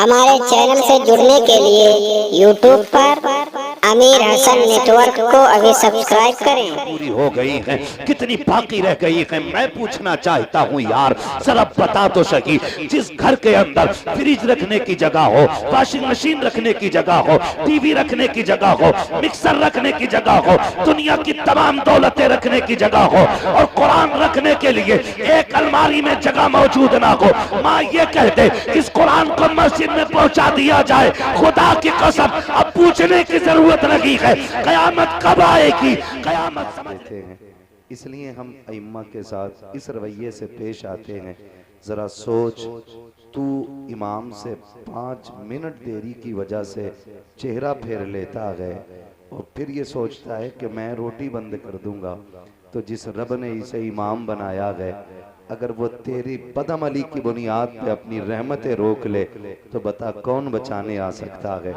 हमारे चैनल से जुड़ने के लिए YouTube पर अमीर हसन नेटवर्क को अभी सब्सक्राइब करें। पूरी हो गई है, कितनी बाकी रह गई है? मैं पूछना चाहता हूँ यार, जरा बता तो सही। जिस घर के अंदर फ्रिज रखने की जगह हो, वॉशिंग मशीन रखने की जगह हो, टीवी रखने की जगह हो, मिक्सर रखने की जगह हो, दुनिया की तमाम दौलतें रखने की जगह हो, और कुरान रखने के लिए एक अलमारी में जगह मौजूद ना हो, माँ ये कह दे इस कुरान को मस्जिद में पहुंचा दिया जाए, खुदा की कसम अब पूछने की जरूरत लगी है, कयामत कब आएगी? कयामत समझते हैं, इसलिए हम अइम्मा के साथ इस रवैये से पेश आते हैं। जरा सोच, तू इमाम से 5 मिनट देरी की वजह से चेहरा फेर लेता है और फिर ये सोचता है कि मैं रोटी बंद कर दूंगा। तो जिस रब ने इसे इमाम बनाया है, अगर वो तेरी बदअमली की बुनियाद पे अपनी रहमतें रोक ले तो बता कौन बचाने आ सकता है?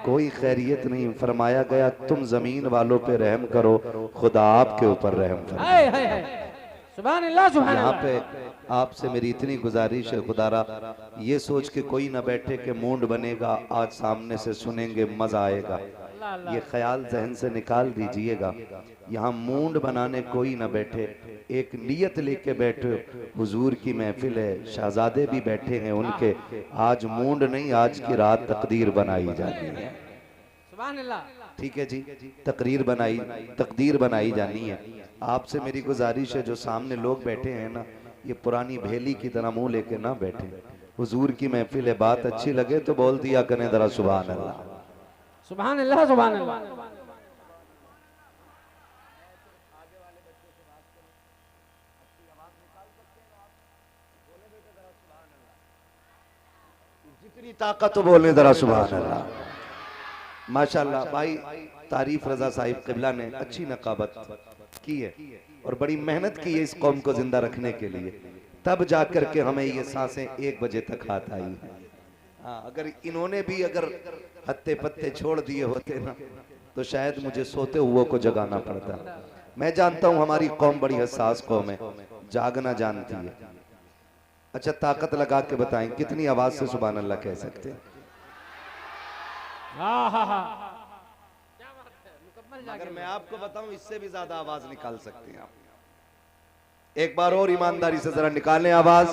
कोई खैरियत नहीं। फरमाया गया तुम जमीन वालों पे रहम करो, खुदा आपके ऊपर रहम करो। सुभान अल्लाह, सुभान यहाँ अल्लाह। पे आपसे मेरी इतनी गुजारिश है, खुदारा ये सोच के कोई ना बैठे कि मूड बनेगा, आज सामने से सुनेंगे मजा आएगा, ये ख्याल जहन से निकाल दीजिएगा। यहाँ मूड बनाने कोई ना बैठे, एक नियत लेके बैठे, हुजूर की महफिल है, शहजादे भी बैठे हैं उनके, आज मूड नहीं, आज की रात तकदीर बनाई जानी है। सुभान अल्लाह। ठीक है जी, तकदीर बनाई जानी है। आपसे मेरी गुजारिश है, जो सामने लोग बैठे हैं ना, ये पुरानी भेली की तरह मुंह लेके ना बैठे। हुजूर की महफिल है, बात अच्छी लगे तो बोल दिया करें जरा सुभान अल्लाह, सुभान अल्लाह, सुभान अल्लाह। जितनी ताकत तो बोलने जरा सुभान अल्लाह। माशाल्लाह भाई, तारीफ रजा साहिब किबला ने अच्छी नकाबत की है और बड़ी मेहनत की है इस कौम को जिंदा रखने के लिए, तब जाकर के हमें ये सांसें 1 बजे तक हाथ आई है। हाँ, अगर इन्होंने भी अगर हत्ते पत्ते छोड़ दिए होते ना तो शायद मुझे सोते हुए को जगाना पड़ता। मैं जानता हूँ हमारी कौम बड़ी हसास कौम है, जागना जानती है। अच्छा, ताकत लगा के बताएं कितनी आवाज से सुभान अल्लाह कह सकते हैं? अगर मैं आपको बताऊं इससे भी ज्यादा आवाज निकाल सकते हैं आप। एक बार और ईमानदारी से जरा निकालें आवाज।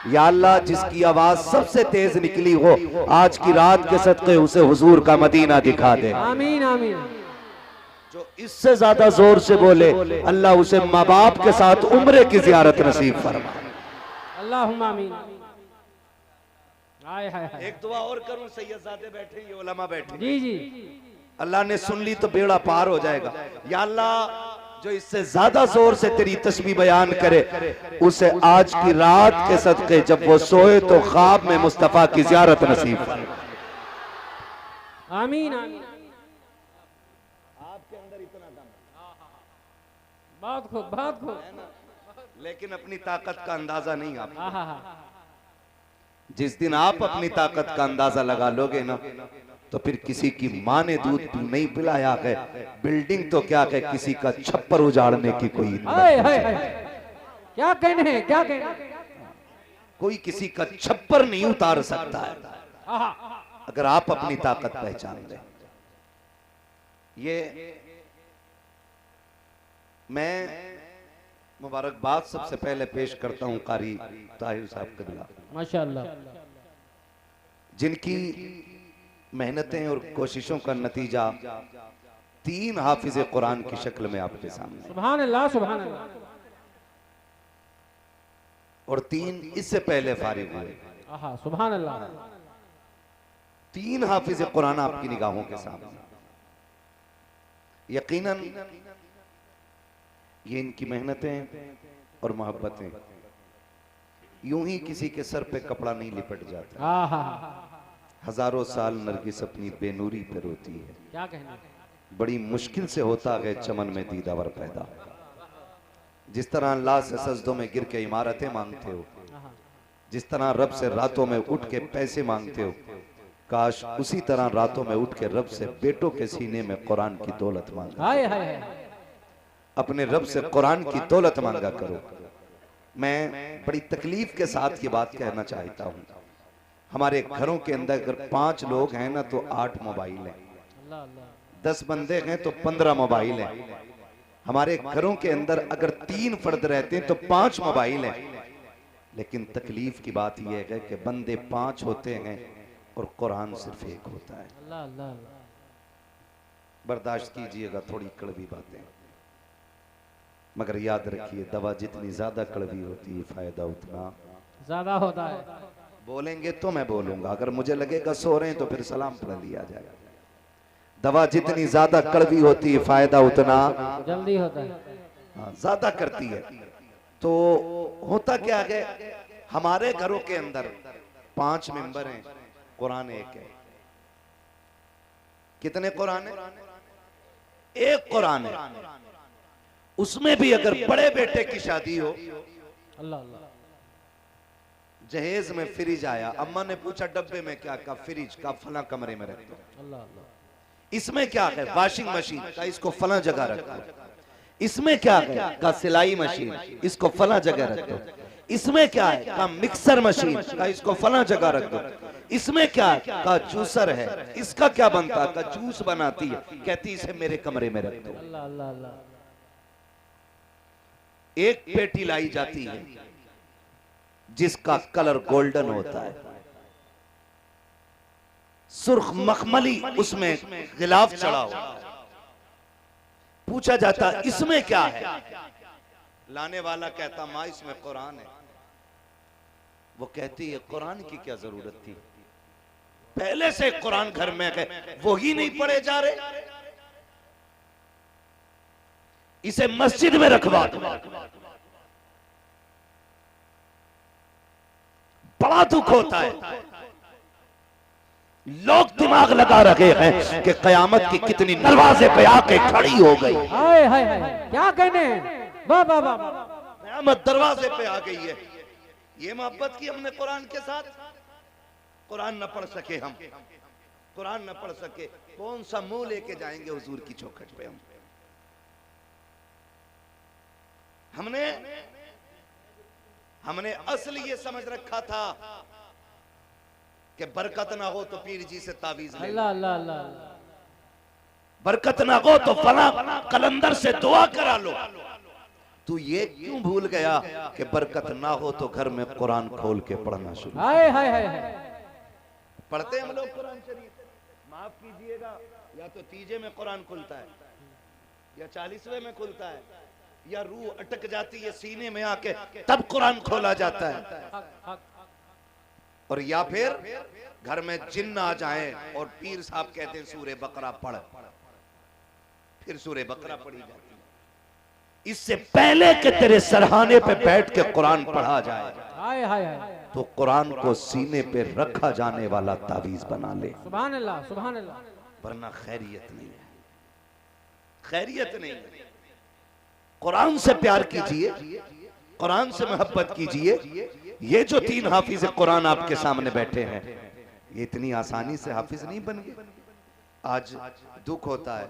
या अल्लाह, जिसकी आवाज सबसे तेज निकली हो, आज की रात के सदक़े उसे हुजूर का मदीना दिखा दे। आमीन आमीन। जो इससे ज्यादा जोर से बोले, अल्लाह उसे माँ बाप के साथ उम्रे की जियारत नसीब फरमा। अल्लाहुम्मा आमीन। एक दुआ और करूं, सैयदजादे बैठे, ये उलमा बैठे, जी जी। अल्लाह ने सुन ली तो बेड़ा पार हो जाएगा। या अल्लाह, जो इससे ज्यादा जोर से तेरी तस्बीह बयान करे, उसे आज की रात के सदक़े जब वो सोए तो ख्वाब में मुस्तफा की जियारत नसीब फरमा। आमीन आमीन। आपके अंदर इतना दम, बहुत खूब, बहुत खूब। लेकिन अपनी ताकत का अंदाजा नहीं आपको। हाँ। जिस दिन आप अपनी ताकत का अंदाजा लगा लोगे ना, तो फिर किसी की माँ ने दूध नहीं पिलाया है, बिल्डिंग तो क्या है, किसी का छप्पर उजाड़ने की कोई क्या कहने हैं, क्या कहने? कोई किसी का छप्पर नहीं उतार सकता है अगर आप अपनी ताकत पहचान लें। ये मैं मुबारकबाद सबसे पहले पेश करता हूं कारी ताहिर साहब कबिला, माशाअल्लाह, जिनकी मेहनतें और कोशिशों का नतीजा 3 हाफिज कुरान की शक्ल में आपके सामने। सुभान अल्लाह, सुभान अल्लाह। और 3 इससे पहले फारिग हुए। सुभान अल्लाह। 3 हाफिज कुरान आपकी निगाहों के सामने। यकीनन ये इनकी मेहनतें और मोहब्बतें यूं ही किसी के सर पे कपड़ा नहीं लिपट जाता। हजारों साल नरगिस अपनी बेनूरी पे रोती है, क्या कहना? बड़ी मुश्किल से होता है चमन में दीदावर पैदा। जिस तरह अल्लाह से सजदों में गिर के इमारतें मांगते हो, जिस तरह रब से रातों में उठ के पैसे मांगते हो, काश उसी तरह रातों में उठ के रब से बेटों के सीने में कुरान की दौलत मांगा। अपने रब से कुरान की दौलत मांगा करो। मैं बड़ी तकलीफ के साथ ये बात कहना चाहता हूँ, हमारे घरों के अंदर अगर 5 लोग हैं ना तो 8 मोबाइल हैं, अल्लाह अल्लाह 10 बंदे हैं तो 15 मोबाइल हैं। हमारे घरों के अंदर अगर 3 फर्द रहते हैं तो 5 मोबाइल हैं। लेकिन तकलीफ की बात यह है कि बंदे 5 होते हैं और कुरान सिर्फ 1 होता है। अल्लाह अल्लाह अल्लाह। बर्दाश्त कीजिएगा थोड़ी कड़वी बातें, मगर याद रखिए दवा जितनी ज्यादा कड़वी होती है फायदा उतना ज्यादा होता है। बोलेंगे तो मैं बोलूंगा, अगर मुझे लगेगा सो रहे हैं तो फिर सलाम पढ़ लिया जाएगा। दवा जितनी ज्यादा कड़वी होती है फायदा उतना जल्दी होता है। हाँ, ज्यादा करती है। तो होता क्या है, हमारे घरों के अंदर 5 मेंबर हैं, कुरान 1 है। कितने कुरान है? 1 कुरान है। उसमें भी अगर बड़े बेटे की शादी हो, अल्लाह अल्लाह। जहेज में फ्रिज आया, अम्मा ने पूछा डब्बे में क्या? का फ्रिज का फला कमरे में रख दो। अल्लाह अल्लाह। इसमें क्या है? वॉशिंग मशीन का, इसको फला जगह रख दो। इसमें क्या है? का सिलाई मशीन, इसको फला जगह रख दो। इसमें क्या है? का मिक्सर मशीन का, इसको फला जगह रख दो। इसमें क्या है? का जूसर है, इसका क्या बनता है? का जूस बनाती है, कहती इसे मेरे कमरे में रख दो। अल्लाह अल्लाह अल्लाह। एक पेटी लाई जाती है जिसका कलर गोल्डन होता है, सुर्ख मखमली उसमें गिलाफ चढ़ा हो। पूछा जाता इसमें क्या है? लाने वाला कहता माँ इसमें कुरान है। वो कहती है कुरान की क्या जरूरत थी, पहले से कुरान घर में है, वो ही नहीं पढ़े जा रहे, इसे मस्जिद में रखवा दो। बड़ा दुख होता है, लोग दिमाग लगा रहे हैं कि कयामत की कितनी दरवाजे पे आके खड़ी हो गई। हाय हाय हाय, क्या कहने हैं? वाह वाह वाह। कयामत दरवाजे पे आ गई है। ये मोहब्बत की हमने कुरान के साथ, कुरान न पढ़ सके हम, कुरान न पढ़ सके, कौन सा मुंह लेके जाएंगे हुजूर की चौखट पे हम? हमने असल ये समझ रखा था कि बरकत ना हो तो पीर जी से तावीज ले, अल्लाह अल्लाह अल्लाह। बरकत ना हो तो फला कलंदर से दुआ करा लो। तू ये क्यों भूल गया कि बरकत ना हो तो घर में कुरान खोल के पढ़ना शुरू? हाय हाय हाय हाय। पढ़ते हम लोग कुरान शरीफ, माफ कीजिएगा, या तो तीजे में कुरान खुलता है, या 40वें में खुलता है, या रूह अटक जाती है सीने में आके तब कुरान खोला जाता है, और या फिर घर में जिन्न आ जाए और पीर साहब कहते हैं सूरे बकरा पढ़, फिर सूरे बकरा पढ़ी जाती है। इससे पहले कि तेरे सरहाने पे बैठ के कुरान पढ़ा जाए, हाय हाय हाय। तो कुरान को सीने पे रखा जाने वाला तावीज बना ले, सुभान अल्लाह सुभान अल्लाह। वरना खैरियत नहीं है, खैरियत नहीं है। कुरान से प्यार कीजिए, कुरान से मोहब्बत कीजिए। ये जो 3 हाफिज कुरान आपके सामने बैठे हैं, ये इतनी आसानी से हाफिज नहीं बन गए। आज दुख होता है,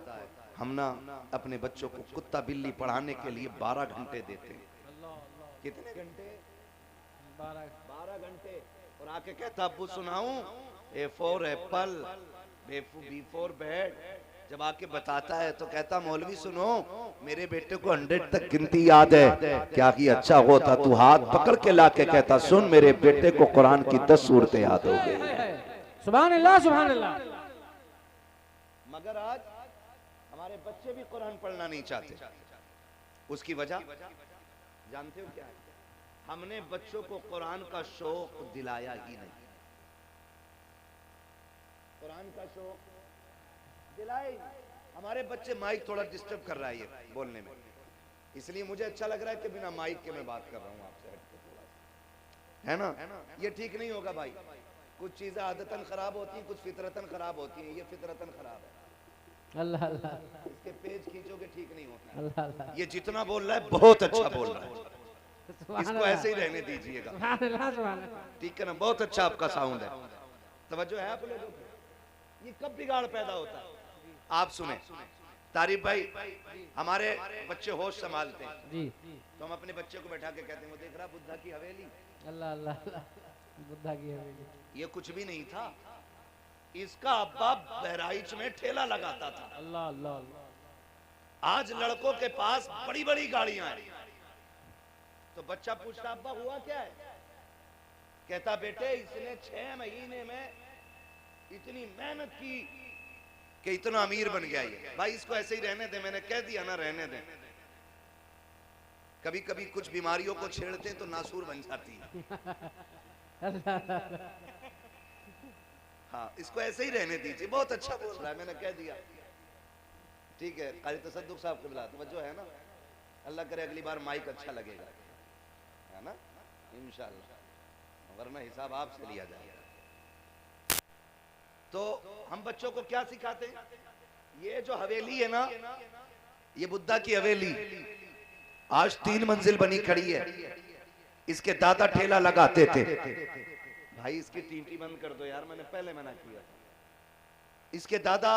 हम ना अपने बच्चों को कुत्ता बिल्ली पढ़ाने के लिए 12 घंटे देते हैं। कितने घंटे? 12 घंटे। और आके कहता अब्बू सुनाऊं, A for Apple, B for bat. जब आके बताता है तो कहता मौलवी सुनो, मेरे बेटे को 100 तक गिनती याद है, क्या कि अच्छा होता तू हाथ पकड़ के लाके कहता सुन मेरे बेटे को कुरान की 10 सूरतें याद हो गई। सुभान अल्लाह सुभान अल्लाह। मगर आज हमारे बच्चे भी कुरान पढ़ना नहीं चाहते। उसकी वजह जानते हो क्या है? हमने बच्चों को कुरान का शौक दिलाया ही नहीं, कुरान का शौक दिलाए। हमारे बच्चे, माइक थोड़ा डिस्टर्ब कर रहा है ये बोलने में, इसलिए मुझे अच्छा लग रहा है कि बिना माइक के मैं बात कर रहा हूँ आपसे हट के थोड़ा सा, है ना? ये ठीक नहीं होगा भाई। कुछ चीजें आदतन खराब होती हैं, कुछ फितरतन खराब होती हैं। ये फितरतन खराब है। अल्लाह अल्लाह। इसके पेज खींचोगे ठीक नहीं होता। अल्लाह अल्लाह। ये जितना बोल रहा है बहुत अच्छा बोल रहा है, सुभान इसको अल्लाह। ऐसे ही रहने दीजिएगा, सुभान अल्लाह सुभान अल्लाह। ठीक है ना? बहुत अच्छा आपका साउंड है, तवज्जो है आप लोगों को। ये कब बिगाड़ पैदा होता है? आप सुने तारिफ भाई, हमारे बच्चे होश संभालते हैं जी। तो हम अपने बच्चे को बैठा के कहते हैं वो देख रहा बुद्धा की हवेली, अल्लाह अल्लाह अल्लाह। बुद्धा की हवेली। ये कुछ भी नहीं था, इसका अब्बा बहराइच में ठेला लगाता था। अल्लाह अल्लाह अल्लाह। आज लड़कों के पास बड़ी बड़ी गाड़ियां हैं, तो बच्चा पूछता अब्बा हुआ क्या है? कहता बेटे इसने 6 महीने में इतनी मेहनत की कि इतना अमीर बन गया ये। भाई इसको ऐसे ही रहने दे, मैंने कह दिया ना रहने दे। कभी कभी कुछ बीमारियों को छेड़ते तो नासूर बन जाती है। हाँ इसको ऐसे ही रहने दीजिए, बहुत अच्छा बोल रहा है, मैंने कह दिया ठीक है। कारी तसद्दुक साहब के बिला तवज्जो है ना, अल्लाह करे अगली बार माइक अच्छा लगेगा, है ना इंशाअल्लाह, वरना हिसाब आपसे लिया जाएगा। तो हम बच्चों को क्या सिखाते हैं? ये जो हवेली है ना, ये बुद्धा की हवेली आज 3 मंजिल बनी खड़ी है। इसके दादा ठेला लगाते थे। भाई इसकी टींटी बंद कर दो यार, मैंने पहले मना किया। इसके दादा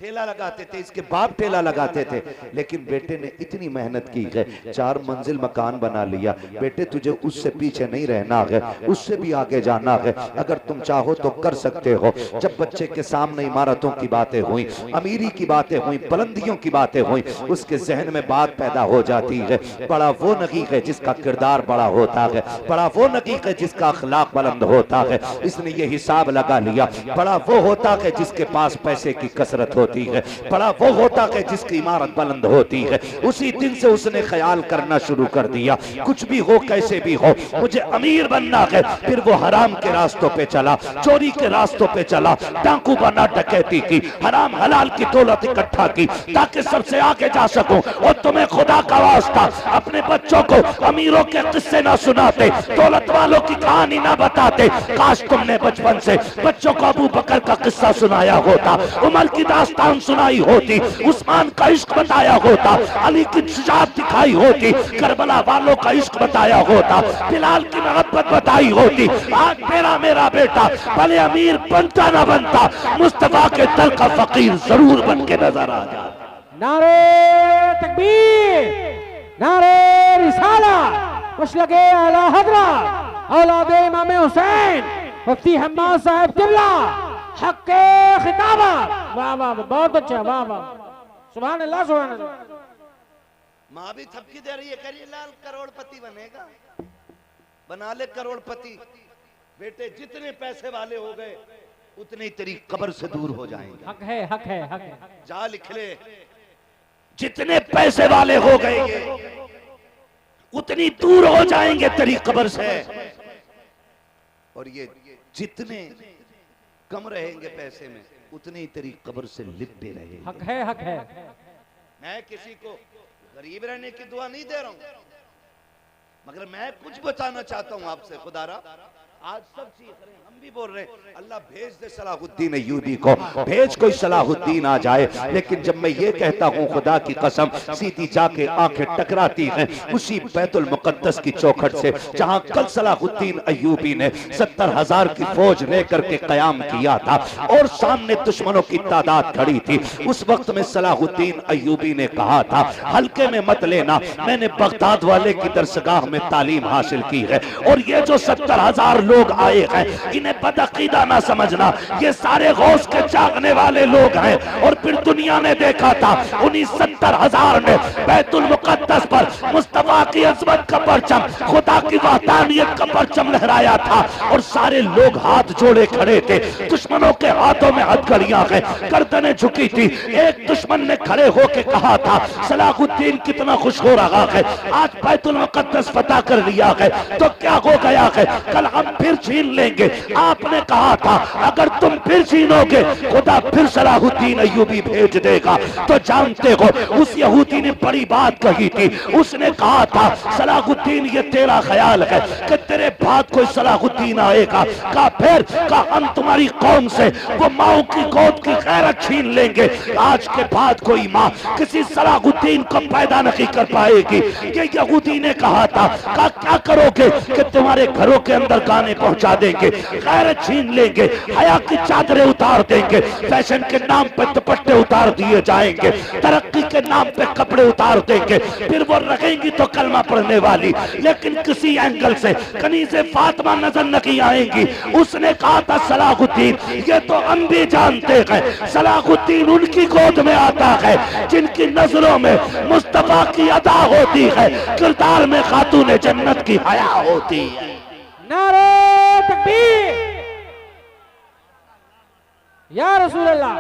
ठेला लगाते थे, इसके बाप ठेला लगाते थे, लेकिन बेटे ने इतनी मेहनत की है, 4 मंजिल मकान बना लिया। बेटे तुझे उससे पीछे नहीं रहना है, उससे भी आगे जाना है। अगर तुम चाहो तो कर सकते हो। जब बच्चे के सामने इमारतों की बातें हुई, अमीरी की बातें हुई, बुलंदियों की बातें हुई, उसके जहन में बात पैदा हो जाती है, बड़ा वो नगी है जिसका किरदार बड़ा होता है, बड़ा वो नगी है जिसका अखलाक बुलंद होता है। इसने ये हिसाब लगा लिया, बड़ा वो होता है जिसके पास पैसे की कसरत होती है, बड़ा वो होता है जिसकी इमारत बुलंद होती है। उसी दिन से उसने ख्याल करना शुरू कर दिया, कुछ भी हो कैसे भी हो मुझे अमीर बनना है। फिर वो हराम के रास्तों पे चला, चोरी के रास्तों पे चला, डाकू बना, डकैती की, हराम हलाल की दौलत इकट्ठा की ताकि सबसे आगे जा सकूं। और तुम्हें खुदा का वास्ता अपने बच्चों को अमीरों के किस्से ना सुनाते, दौलत वालों की कहानी ना बताते। काश तुमने बचपन से बच्चों को अबू बकर का किस्सा सुनाया होता, उमर की दास्तान सुनाई होती, उस्मान का इश्क बताया होता, अली की शुजाअत दिखाई होती, करबला वालों का इश्क बताया होता, बिलाल की मोहब्बत बताई होती। आज मेरा बेटा भले अमीर बनता ना बनता, मुस्तफा के दर का फकीर जरूर बन के नजर आ जाए। नारे तकबीर, नारे रिसाला, कुछ लगे आला हजरत औलाद इमाम हुसैन मुफ्ती हम्माद साहब किबला हक के खिताबा। वाह वाह बहुत अच्छा, वाह वाह, सुभान अल्लाह सुभान अल्लाह। माँ भी थपकी दे रही है, कह रही है लाल करोड़पति बनेगा, बना ले करोड़पति। बेटे जितने पैसे वाले हो गए उतनी तेरी कब्र से दूर हो जाएंगे। हक है हक है हक है। जा लिख ले, जितने पैसे वाले हो गए उतनी दूर हो जाएंगे तेरी कब्र से, और ये जितने कम रहेंगे पैसे में उतनी तेरी कब्र से लिपटे रहेंगे। हक है हक है। मैं किसी को गरीब रहने की दुआ नहीं दे रहा हूं, मगर मैं कुछ बताना चाहता हूं आपसे। खुदारा आज सब चीज करें, हम भी बोल रहे हैं अल्लाह भेज दे सलाहुद्दीन अय्यूबी को, भेज कोई सलाहुद्दीन आ जाए। लेकिन जब मैं ये कहता हूँ खुदा की कसम, सीधी जाके आंखें टकराती हैं उसी बैतुल मुकद्दस की चौखट से जहाँ कल सलाहुद्दीन अय्यूबी ने 70,000 की फौज लेकर के कयाम किया था और सामने दुश्मनों की तादाद खड़ी थी। उस वक्त में सलाहुद्दीन अय्यूबी ने कहा था हल्के में मत लेना, मैंने बगदाद वाले की दरसगाह में तालीम हासिल की है, और ये जो 70,000 लोग आए हैं इन्हें बदअकीदा ना समझना, ये सारे गौस के जागने वाले लोग हैं। और फिर दुनिया ने देखा था उन्हीं 70,000 ने बैतुल मुकद्दस पर मुस्तफा की अज़मत का परचम, खुदा की वहदानियत का परचम लहराया था, और सारे लोग हाथ जोड़े खड़े थे। दुश्मनों के हाथों में हथकड़ियां हैं, गर्दनें झुकी थी। एक दुश्मन ने खड़े होकर कहा था सलाहुद्दीन कितना खुश हो रहा है, आज बैतुल मुकद्दस फतह कर लिया है, तो क्या हो गया है, कल हम फिर छीन लेंगे। आपने कहा था अगर तुम फिर छीनोगे खुदा फिर सलाहुद्दीन अय्यूबी भेज देगा। तो जानते हो उस यहूदी ने बड़ी बात कही थी, उसने कहा था सलाहुद्दीन ये तेरा ख्याल है कि तेरे बाद कोई सलाहुद्दीन आएगा, का फिर का हम तुम्हारी कौम से वो माओ की गोद की गैरत छीन लेंगे। आज के बाद कोई माँ किसी सलाहुद्दीन को पैदा नहीं कर पाएगी। ये यहूदी ने कहा था का क्या करोगे कि तुम्हारे घरों के अंदर गाने पहुंचा देंगे, गैरत छीन लेंगे, हया की चादरें उतार देंगे, फैशन के नाम पे दुपट्टे उतार दिए जाएंगे, तरक्की के नाम पे कपड़े उतार देंगे। फिर वो रहेंगी तो कलमा पढ़ने वाली, लेकिन किसी एंगल से कनीज़ में फातिमा नजर नहीं आएंगी। उसने कहा था सलाहुद्दीन, ये तो हम भी जानते हैं सलाहुद्दीन उनकी गोद में आता है जिनकी नजरों में मुस्तफा की अदा होती है, किरदार में खातून जन्नत की हया होती है। नारे तकबीर, या रसूल अल्लाह,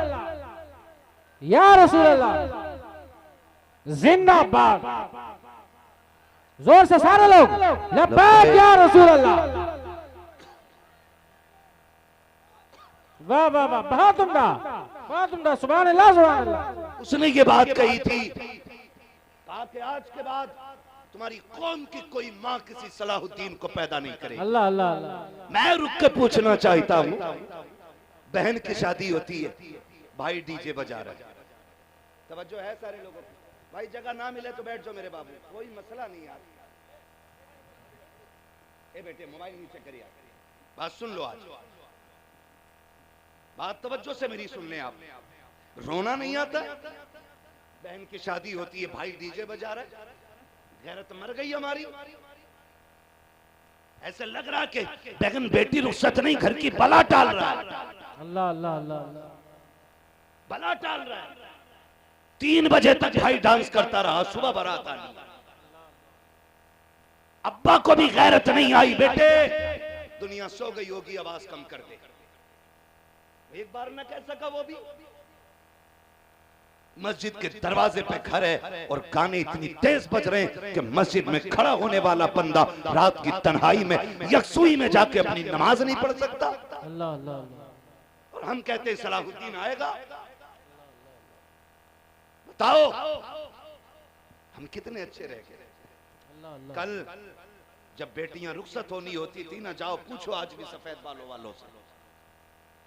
या रसूल अल्लाह, जिंदाबाद। जोर से सारे लोग लब्बैक या रसूल अल्लाह। वाह वाह वाह, बहुत उम्दा, बहुत उम्दा, सुभान अल्लाह, सुभान अल्लाह। उसने ये बात कही थी, कहा कि आज के बाद तुम्हारी कौम की कोई माँ किसी सलाहुद्दीन को पैदा नहीं करेगी। अल्लाह अल्लाह अल्लाह। मैं रुक के पूछना चाहता हूँ, बहन की शादी होती है, भाई डीजे बजा रहा है, तवज्जो है सारे लोगों की, भाई जगह ना मिले तो बैठ जाओ मेरे बाबू, कोई मसला नहीं यार। ए बेटे मोबाइल नीचे करिए, बात सुन लो, आज बात तवज्जो से मेरी सुन लें आप। रोना नहीं आता, बहन की शादी होती है, भाई डीजे बजा रहा है, गैरत मर गई हमारी। ऐसे लग रहा कि बहन बेटी रुखसत नहीं, घर की बला टाल रहा है। अल्लाह अल्लाह अल्लाह, बला टाल रहा है। 3 बजे तक भाई डांस करता रहा, सुबह बारात आई, अब्बा को भी गैरत नहीं आई, बेटे दुनिया सो गई होगी, आवाज कम कर दे। एक बार न कह सका वो भी। मस्जिद के दरवाजे पे घर है और गाने इतनी तेज बज रहे हैं कि मस्जिद में खड़ा होने वाला बंदा रात की तन्हाई में यकसुई में जाके अपनी नमाज नहीं पढ़ सकता। अल्लाह अल्लाह अल्लाह। और हम कहते हैं सलाहुद्दीन आएगा। बताओ हम कितने अच्छे रह गए। कल जब बेटियां रुखसत होनी होती थी ना, जाओ पूछो आज भी सफेद बालों वालों से,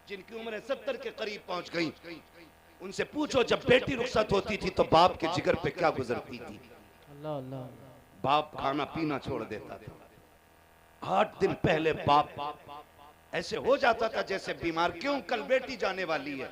जिनकी उम्र 70 के करीब पहुंच गई, उनसे पूछो जब बेटी रुखसत होती थी तो बाप के जिगर पे क्या गुजरती थी। अल्लाह अल्लाह। बाप खाना पीना छोड़ देता था। 8 दिन पहले बाप ऐसे हो जाता था जैसे बीमार, क्यों? कल बेटी जाने वाली है,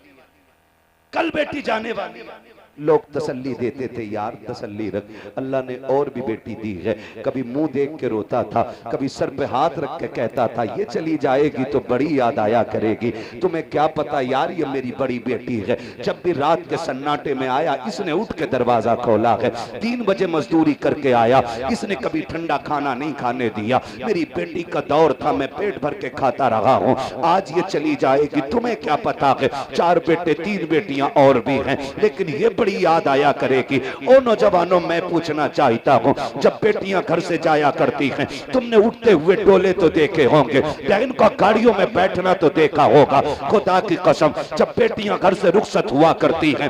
कल बेटी जाने वाली है। लोग तसल्ली देते थे, यार तसल्ली रख, अल्लाह ने और भी बेटी दी है। कभी मुंह देख के रोता था, कभी सर पे हाथ रख के कहता था ये चली जाएगी तो बड़ी याद आया करेगी। तुम्हें क्या पता यार ये मेरी बड़ी बेटी है। जब भी रात के सन्नाटे में आया, इसने उठ के दरवाजा खोला है। 3 बजे मजदूरी करके आया, इसने कभी ठंडा खाना नहीं खाने दिया। मेरी बेटी का दौर था, मैं पेट भर के खाता रहा हूँ। आज ये चली जाएगी, तुम्हें क्या पता है 4 बेटे 3 बेटियां और भी हैं, लेकिन ये बड़ी याद आया करेगी। ओ नौजवानों, मैं पूछना चाहता हूँ, जब बेटियां घर से जाया करती हैं, तुमने उठते हुए डोले तो देखे होंगे, बहन को गाड़ियों में बैठना तो देखा होगा। खुदा की कसम, जब बेटियां घर से रुखसत हुआ करती हैं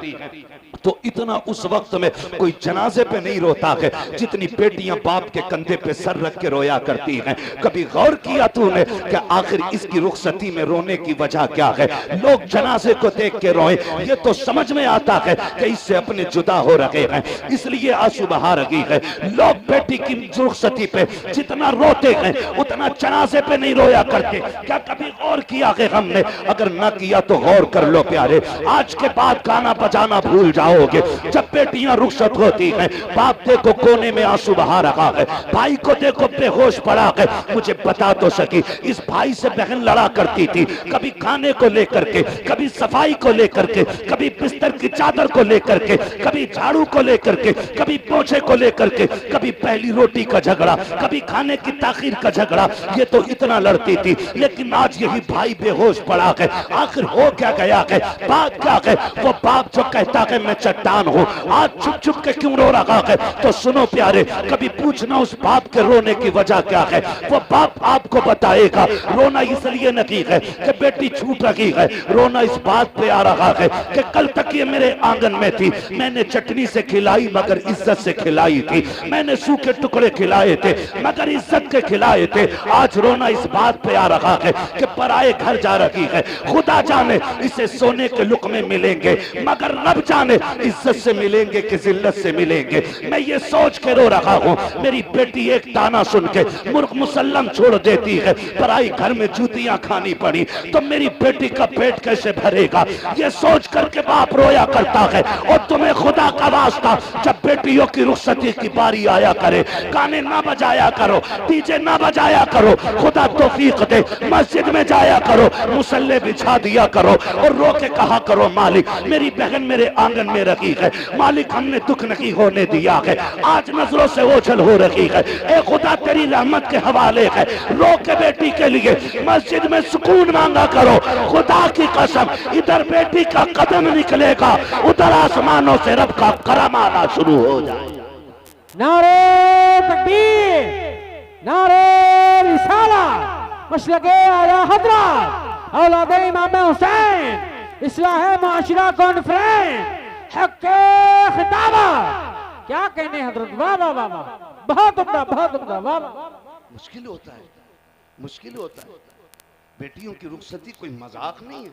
तो इतना उस वक्त में कोई जनाजे पे नहीं रोता है जितनी बेटियां बाप के कंधे पे सर रख के रोया करती हैं। कभी गौर किया तूने कि आखिर इसकी रुखसती में रोने की वजह क्या है? लोग जनाजे को देख के रोए, ये तो समझ में आता है कि इससे अपने जुदा हो रहे हैं, इसलिए आंसू बहा रही है। लोग बेटी की रुखसती पे जितना रोते हैं उतना जनाजे पे नहीं रोया करते। क्या कभी गौर किया है हमने? अगर ना किया तो गौर कर लो प्यारे। आज के बाद गाना बजाना भूल जाओगे। जब बेटियां रुखसत होती हैं, बाप देखो कोने में आंसू बहा रहा है, भाई को देखो बेहोश पड़ा है। मुझे बता तो सकी, इस भाई से बहन लड़ा करती थी, कभी खाने को लेकर के, कभी सफाई को लेकर के, कभी बिस्तर की चादर को लेकर के, कभी झाड़ू को लेकर के, कभी पोछे को लेकर के, कभी पहली रोटी का झगड़ा, कभी खाने की ताखीर का झगड़ा। ये तो इतना लड़ती थी, लेकिन आज यही भाई बेहोश पड़ा है। आखिर हो क्या गया है? बात क्या है? वो बाप जो कहता है मैं चट्टान हूँ, आज चुप चुप के क्यों रो रहा है? तो सुनो प्यारे, कभी पूछना उस बाप के रोने की वजह क्या है। वो बाप आपको बताएगा। रोना इसलिए नहीं है कि बेटी छूट रही है, रोना इस बात पे आ रहा है कि कल तक ये मेरे आंगन में थी, मैंने चटनी से खिलाई मगर इज्जत से खिलाई थी, मैंने सूखे टुकड़े खिलाए थे मगर इज्जत के खिलाए थे। आज रोना इस बात पे आ रहा है कि पराए घर जा रही है। खुदा खुदा जाने इसे सोने के लुक़मे मिलेंगे, मगर रब जाने इज्जत से मिलेंगे कि जिल्लत से मिलेंगे। मैं ये सोच के रो रहा हूँ, मेरी बेटी एक ताना सुन के मुर्ख मुसल्लम छोड़ देती है, पराई घर में जूतियां खानी पड़ी तो मेरी बेटी का पेट कैसे भरेगा, ये सोच करके बाप रोया करता है। और तुम्हें खुदा का वास्ता, जब बेटियों की रुखसती की बारी आया करे, गाने ना बजाया करो, डीजे ना बजाया करो, खुदा तौफीक दे, मस्जिद में जाया करो, मुसल्ले बिछा दिया करो और रो के कहा करो, मालिक मेरी बहन मेरे आंगन में रखी है, मालिक हमने दुख नहीं होने दिया है, आज नजरों से ओझल हो रही है, ए खुदा तेरी रहमत के हवाले है। रो के बेटी के लिए मस्जिद में सुकून मांगा करो। खुदा की कसम, इधर बेटी का कदम निकलेगा, उधर आसमानों से रब का करम आना शुरू हो जाए। नारे तकबीर, नारे रिसाला, मशलके आला हज़रत औलाद इमाम हुसैन, इस्लाह मुआशरा कॉन्फ्रेंस, हक के खिताबा। क्या कहने हजरत, वाह वाह वाह वाह, बहुत उम्दा, बहुत उम्दा, वाह वाह। मुश्किल होता है, मुश्किल होता है। बेटियों की रुखसती कोई मजाक नहीं है।